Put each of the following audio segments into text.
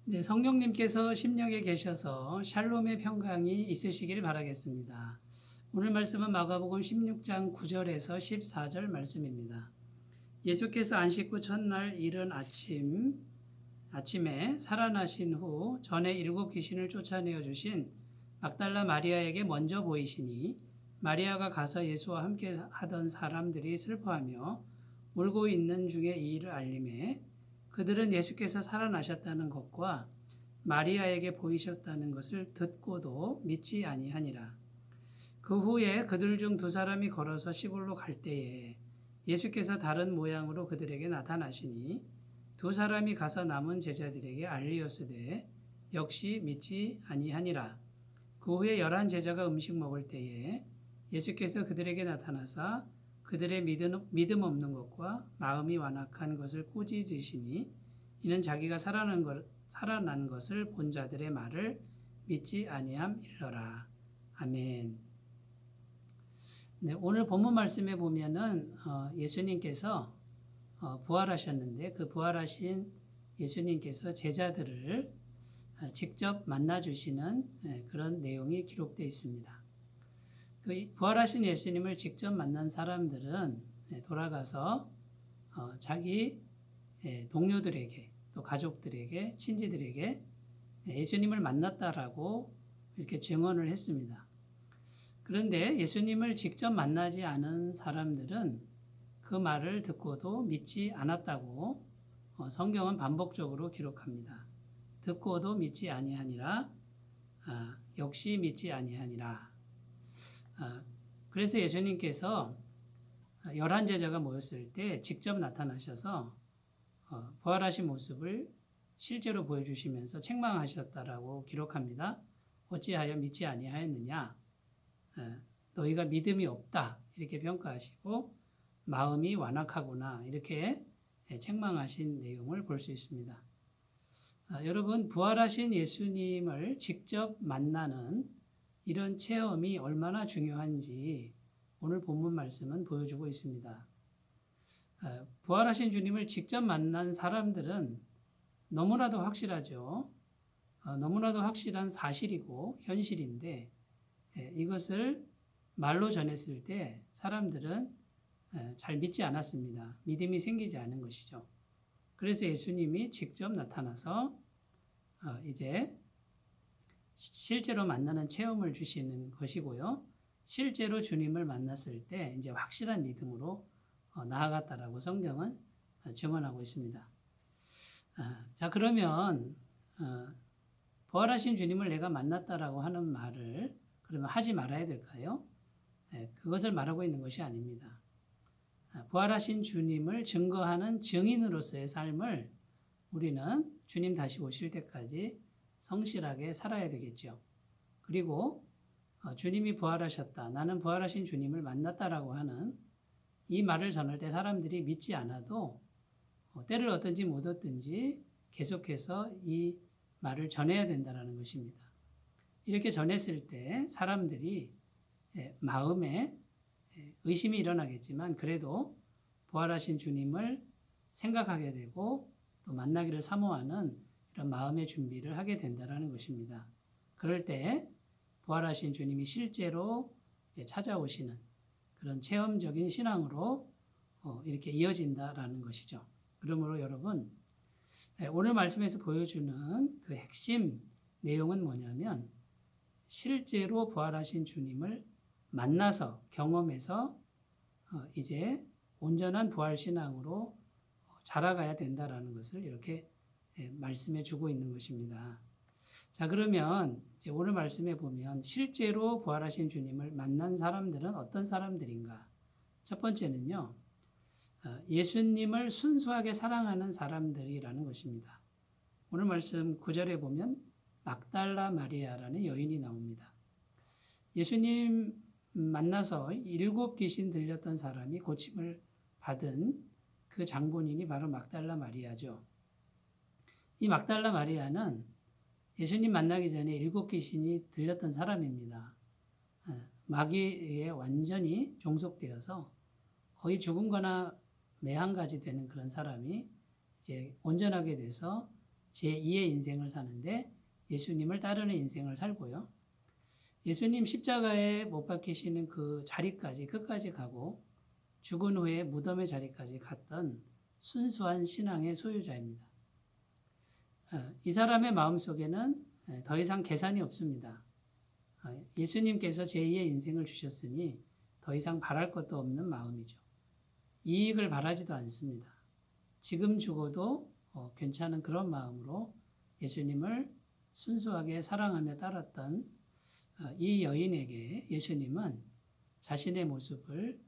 네, 성령님께서 심령에 계셔서 샬롬의 평강이 있으시길 바라겠습니다. 오늘 말씀은 마가복음 16장 9절에서 14절 말씀입니다. 예수께서 안식 후 첫날 이른 아침에 살아나신 후 전에 7 귀신을 쫓아내어 주신 막달라 마리아에게 먼저 보이시니 마리아가 가서 예수와 함께 하던 사람들이 슬퍼하며 울고 있는 중에 이 일을 알림해 그들은 예수께서 살아나셨다는 것과 마리아에게 보이셨다는 것을 듣고도 믿지 아니하니라. 그 후에 그들 중 2 사람이 걸어서 시골로 갈 때에 예수께서 다른 모양으로 그들에게 나타나시니 2 사람이 가서 남은 제자들에게 알리었으되 역시 믿지 아니하니라. 그 후에 11 제자가 음식 먹을 때에 예수께서 그들에게 나타나사 그들의 믿음 없는 것과 마음이 완악한 것을 꾸짖으시니 이는 자기가 살아난 것을 본 자들의 말을 믿지 아니함일러라. 아멘. 네, 오늘 본문 말씀에 보면은 예수님께서 부활하셨는데 그 부활하신 예수님께서 제자들을 직접 만나 주시는 그런 내용이 기록되어 있습니다. 그 부활하신 예수님을 직접 만난 사람들은 돌아가서 자기 동료들에게 또 가족들에게 친지들에게 예수님을 만났다라고 이렇게 증언을 했습니다. 그런데 예수님을 직접 만나지 않은 사람들은 그 말을 듣고도 믿지 않았다고 성경은 반복적으로 기록합니다. 듣고도 믿지 아니하니라, 역시 믿지 아니하니라. 그래서 예수님께서 11 제자가 모였을 때 직접 나타나셔서 부활하신 모습을 실제로 보여주시면서 책망하셨다라고 기록합니다. 어찌하여 믿지 아니하였느냐? 너희가 믿음이 없다 이렇게 평가하시고 마음이 완악하구나 이렇게 책망하신 내용을 볼 수 있습니다. 여러분, 부활하신 예수님을 직접 만나는 이런 체험이 얼마나 중요한지 오늘 본문 말씀은 보여주고 있습니다. 부활하신 주님을 직접 만난 사람들은 너무나도 확실하죠. 너무나도 확실한 사실이고 현실인데 이것을 말로 전했을 때 사람들은 잘 믿지 않았습니다. 믿음이 생기지 않은 것이죠. 그래서 예수님이 직접 나타나서 이제 실제로 만나는 체험을 주시는 것이고요. 실제로 주님을 만났을 때 이제 확실한 믿음으로 나아갔다라고 성경은 증언하고 있습니다. 자, 그러면 부활하신 주님을 내가 만났다라고 하는 말을 그러면 하지 말아야 될까요? 그것을 말하고 있는 것이 아닙니다. 부활하신 주님을 증거하는 증인으로서의 삶을 우리는 주님 다시 오실 때까지 성실하게 살아야 되겠죠. 그리고 주님이 부활하셨다, 나는 부활하신 주님을 만났다라고 하는 이 말을 전할 때 사람들이 믿지 않아도 때를 얻든지 못 얻든지 계속해서 이 말을 전해야 된다는 것입니다. 이렇게 전했을 때 사람들이 마음에 의심이 일어나겠지만 그래도 부활하신 주님을 생각하게 되고 또 만나기를 사모하는 이런 마음의 준비를 하게 된다는 것입니다. 그럴 때 부활하신 주님이 실제로 이제 찾아오시는 그런 체험적인 신앙으로 이렇게 이어진다라는 것이죠. 그러므로 여러분, 오늘 말씀에서 보여주는 그 핵심 내용은 뭐냐면 실제로 부활하신 주님을 만나서 경험해서 이제 온전한 부활신앙으로 자라가야 된다라는 것을 이렇게 말씀해 주고 있는 것입니다. 자, 그러면 이제 오늘 말씀에 보면 실제로 부활하신 주님을 만난 사람들은 어떤 사람들인가? 첫 번째는요, 예수님을 순수하게 사랑하는 사람들이라는 것입니다. 오늘 말씀 9절에 보면 막달라 마리아라는 여인이 나옵니다. 예수님 만나서 7 귀신 들렸던 사람이 고침을 받은 그 장본인이 바로 막달라 마리아죠. 이 막달라 마리아는 예수님 만나기 전에 7 귀신이 들렸던 사람입니다. 마귀에 완전히 종속되어서 거의 죽은 거나 매한가지 되는 그런 사람이 이제 온전하게 돼서 제2의 인생을 사는데 예수님을 따르는 인생을 살고요. 예수님 십자가에 못 박히시는 그 자리까지 끝까지 가고 죽은 후에 무덤의 자리까지 갔던 순수한 신앙의 소유자입니다. 이 사람의 마음속에는 더 이상 계산이 없습니다. 예수님께서 제2의 인생을 주셨으니 더 이상 바랄 것도 없는 마음이죠. 이익을 바라지도 않습니다. 지금 죽어도 괜찮은 그런 마음으로 예수님을 순수하게 사랑하며 따랐던 이 여인에게 예수님은 자신의 모습을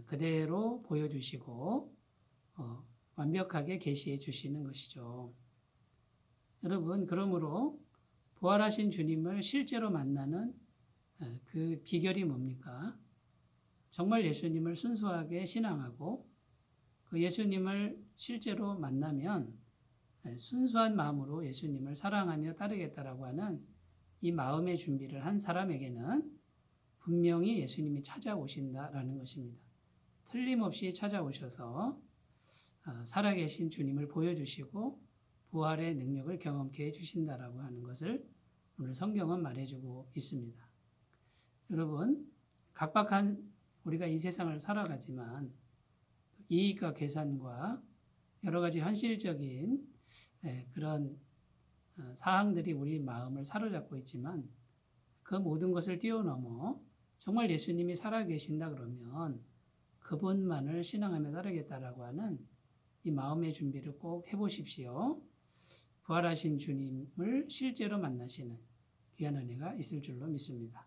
그대로 보여주시고 완벽하게 계시해 주시는 것이죠. 여러분, 그러므로 부활하신 주님을 실제로 만나는 그 비결이 뭡니까? 정말 예수님을 순수하게 신앙하고 그 예수님을 실제로 만나면 순수한 마음으로 예수님을 사랑하며 따르겠다라고 하는 이 마음의 준비를 한 사람에게는 분명히 예수님이 찾아오신다라는 것입니다. 틀림없이 찾아오셔서 살아계신 주님을 보여주시고 부활의 능력을 경험케 해주신다라고 하는 것을 오늘 성경은 말해주고 있습니다. 여러분, 각박한 우리가 이 세상을 살아가지만 이익과 계산과 여러 가지 현실적인 그런 사항들이 우리 마음을 사로잡고 있지만 그 모든 것을 뛰어넘어 정말 예수님이 살아계신다 그러면 그분만을 신앙하며 따르겠다라고 하는 이 마음의 준비를 꼭 해보십시오. 부활하신 주님을 실제로 만나시는 귀한 은혜가 있을 줄로 믿습니다.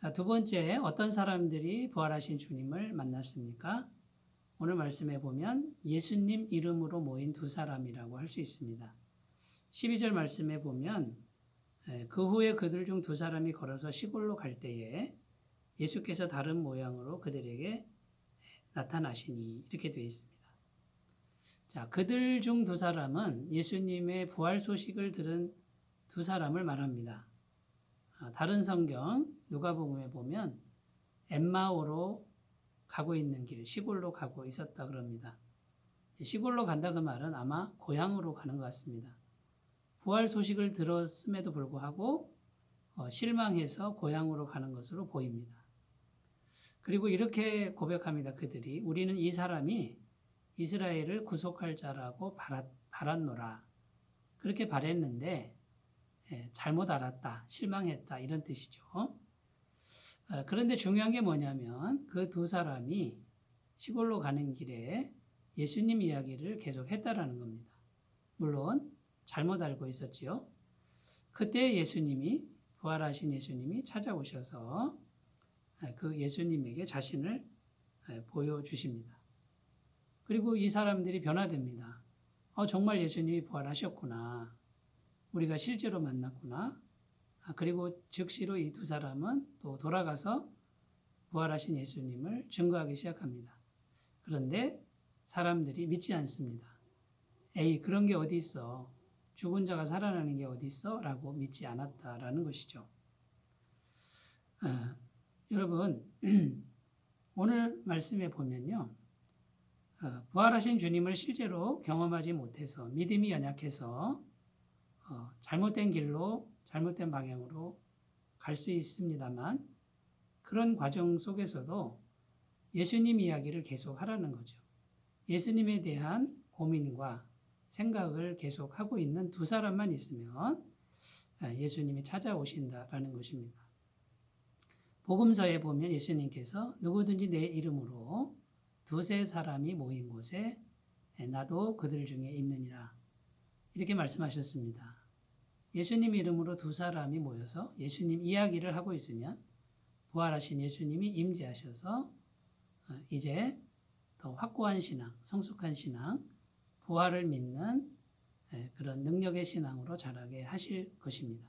자, 두 번째, 어떤 사람들이 부활하신 주님을 만났습니까? 오늘 말씀해 보면 예수님 이름으로 모인 두 사람이라고 할 수 있습니다. 12절 말씀해 보면 그 후에 그들 중 두 사람이 걸어서 시골로 갈 때에 예수께서 다른 모양으로 그들에게 나타나시니 이렇게 되어 있습니다. 자, 그들 중 두 사람은 예수님의 부활 소식을 들은 두 사람을 말합니다. 다른 성경 누가복음에 보면 엠마오로 가고 있는 길, 시골로 가고 있었다 그럽니다. 시골로 간다 그 말은 아마 고향으로 가는 것 같습니다. 부활 소식을 들었음에도 불구하고 실망해서 고향으로 가는 것으로 보입니다. 그리고 이렇게 고백합니다. 그들이 우리는 이 사람이 이스라엘을 구속할 자라고 바랐노라. 그렇게 바랬는데 잘못 알았다, 실망했다 이런 뜻이죠. 그런데 중요한 게 뭐냐면 그 두 사람이 시골로 가는 길에 예수님 이야기를 계속했다라는 겁니다. 물론 잘못 알고 있었지요. 그때 예수님이 부활하신 예수님이 찾아오셔서 그 예수님에게 자신을 보여주십니다. 그리고 이 사람들이 변화됩니다. 정말 예수님이 부활하셨구나. 우리가 실제로 만났구나. 그리고 즉시로 이 두 사람은 또 돌아가서 부활하신 예수님을 증거하기 시작합니다. 그런데 사람들이 믿지 않습니다. 에이, 그런 게 어디 있어. 죽은 자가 살아나는 게 어디 있어? 라고 믿지 않았다라는 것이죠. 여러분, 오늘 말씀에 보면요. 부활하신 주님을 실제로 경험하지 못해서 믿음이 연약해서 잘못된 길로 잘못된 방향으로 갈 수 있습니다만 그런 과정 속에서도 예수님 이야기를 계속 하라는 거죠. 예수님에 대한 고민과 생각을 계속 하고 있는 두 사람만 있으면 예수님이 찾아오신다라는 것입니다. 복음서에 보면 예수님께서 누구든지 내 이름으로 두세 사람이 모인 곳에 나도 그들 중에 있느니라 이렇게 말씀하셨습니다. 예수님 이름으로 두 사람이 모여서 예수님 이야기를 하고 있으면 부활하신 예수님이 임재하셔서 이제 더 확고한 신앙, 성숙한 신앙, 부활을 믿는 그런 능력의 신앙으로 자라게 하실 것입니다.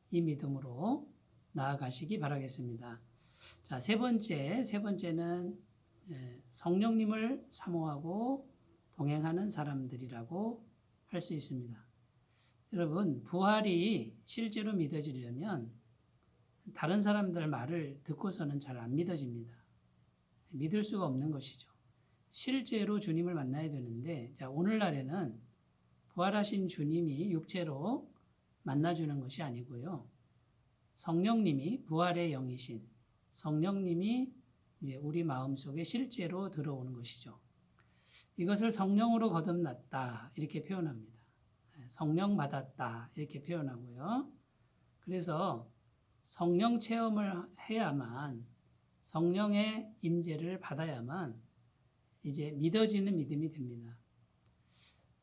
이 믿음으로 나아가시기 바라겠습니다. 자, 세 번째는 성령님을 사모하고 동행하는 사람들이라고 할 수 있습니다. 여러분, 부활이 실제로 믿어지려면 다른 사람들 말을 듣고서는 잘 안 믿어집니다. 믿을 수가 없는 것이죠. 실제로 주님을 만나야 되는데, 자, 오늘날에는 부활하신 주님이 육체로 만나주는 것이 아니고요. 성령님이 부활의 영이신 성령님이 이제 우리 마음속에 실제로 들어오는 것이죠. 이것을 성령으로 거듭났다 이렇게 표현합니다. 성령 받았다 이렇게 표현하고요. 그래서 성령 체험을 해야만 성령의 임재를 받아야만 이제 믿어지는 믿음이 됩니다.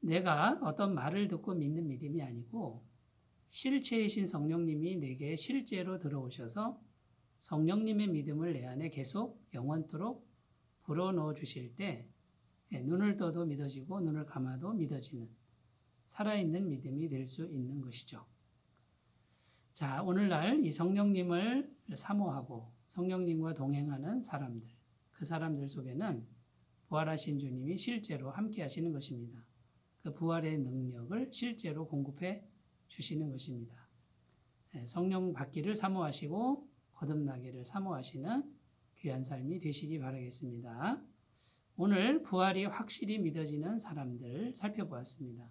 내가 어떤 말을 듣고 믿는 믿음이 아니고 실체이신 성령님이 내게 실제로 들어오셔서 성령님의 믿음을 내 안에 계속 영원토록 불어넣어 주실 때 눈을 떠도 믿어지고 눈을 감아도 믿어지는 살아있는 믿음이 될 수 있는 것이죠. 자, 오늘날 이 성령님을 사모하고 성령님과 동행하는 사람들, 그 사람들 속에는 부활하신 주님이 실제로 함께 하시는 것입니다. 그 부활의 능력을 실제로 공급해 주시는 것입니다. 성령 받기를 사모하시고 거듭나기를 사모하시는 귀한 삶이 되시기 바라겠습니다. 오늘 부활이 확실히 믿어지는 사람들 살펴보았습니다.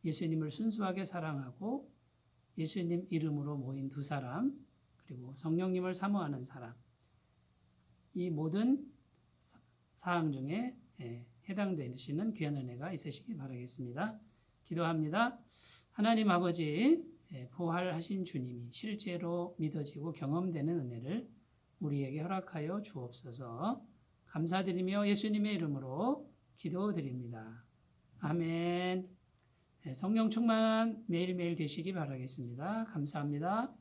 예수님을 순수하게 사랑하고 예수님 이름으로 모인 두 사람, 그리고 성령님을 사모하는 사람, 이 모든 사항 중에 해당되시는 귀한 은혜가 있으시기 바라겠습니다. 기도합니다. 하나님 아버지, 부활하신 주님이 실제로 믿어지고 경험되는 은혜를 우리에게 허락하여 주옵소서. 감사드리며 예수님의 이름으로 기도드립니다. 아멘. 성령 충만한 매일매일 되시기 바라겠습니다. 감사합니다.